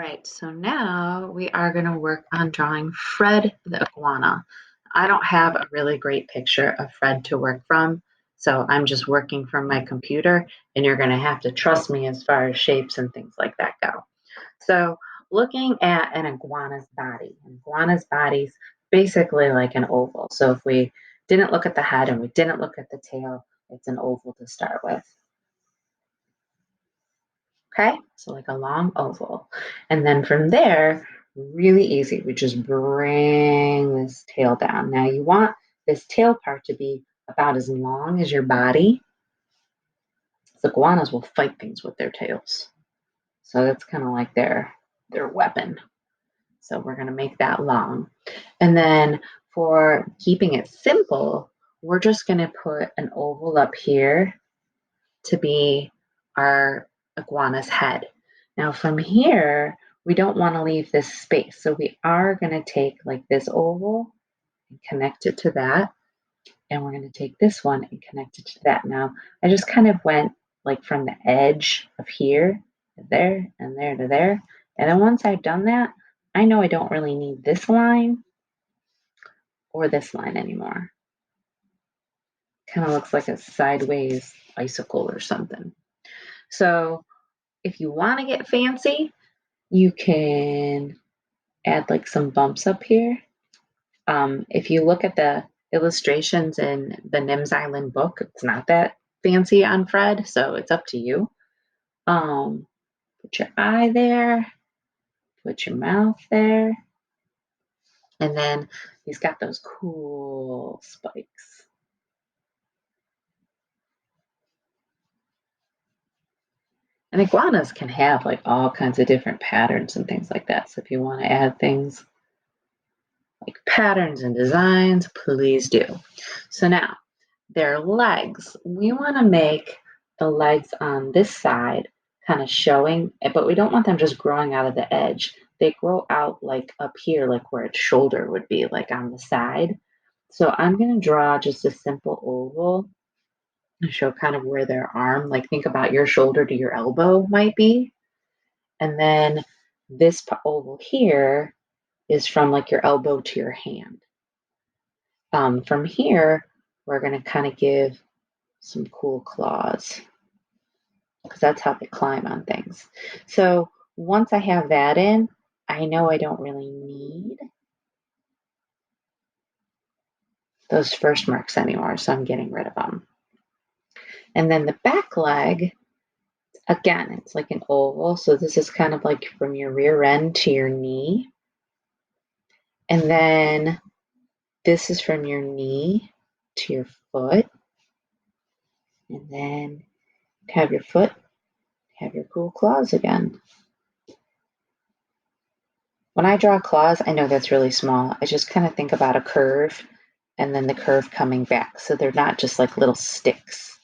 right, so now we are going to work on drawing Fred the iguana. I don't have a really great picture of Fred to work from, so I'm just working from my computer, and you're going to have to trust me as far as shapes and things like that go. So, looking at an iguana's body's basically like an oval. So, if we didn't look at the head and we didn't look at the tail, it's an oval to start with. Okay, so like a long oval. And then from there, really easy, we just bring this tail down. Now you want this tail part to be about as long as your body. The iguanas will fight things with their tails. So that's kind of like their weapon. So we're going to make that long. And then for keeping it simple, we're just going to put an oval up here to be our iguana's head. Now from here, we don't want to leave this space. So we are going to take like this oval and connect it to that. And we're going to take this one and connect it to that. Now, I just kind of went like from the edge of here to there and there to there. And then once I've done that, I know I don't really need this line or this line anymore. Kind of looks like a sideways icicle or something. So if you want to get fancy, you can add like some bumps up here. If you look at the illustrations in the Nims Island book, it's not that fancy on Fred, so it's up to you. Put your eye there, put your mouth there, and then he's got those cool spikes. And iguanas can have like all kinds of different patterns and things like that. So if you want to add things like patterns and designs, please do. So now their legs, we want to make the legs on this side kind of showing, but we don't want them just growing out of the edge. They grow out like up here, like where its shoulder would be, like on the side. So I'm going to draw just a simple oval to show kind of where their arm, like think about your shoulder to your elbow might be. And then this oval here is from like your elbow to your hand. From here, we're going to kind of give some cool claws because that's how they climb on things. So once I have that in, I know I don't really need those first marks anymore, so I'm getting rid of them. And then the back leg, again, it's like an oval. So this is kind of like from your rear end to your knee. And then this is from your knee to your foot. And then have your foot, have your cool claws again. When I draw claws, I know that's really small. I just kind of think about a curve and then the curve coming back. So they're not just like little sticks.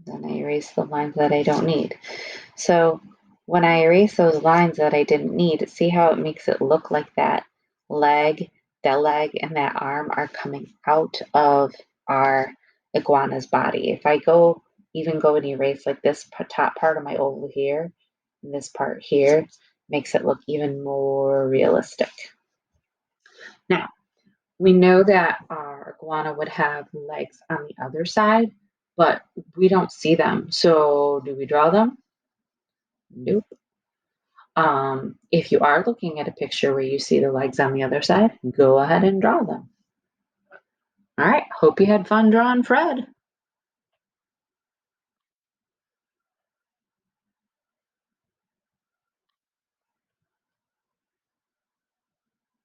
Then I erase the lines that I don't need. So when I erase those lines that I didn't need, see how it makes it look like that leg and that arm are coming out of our iguana's body. If I even go and erase like this top part of my oval here, and this part here, makes it look even more realistic. Now, we know that our iguana would have legs on the other side, but we don't see them. So do we draw them? Nope. If you are looking at a picture where you see the legs on the other side, go ahead and draw them. All right, hope you had fun drawing Fred.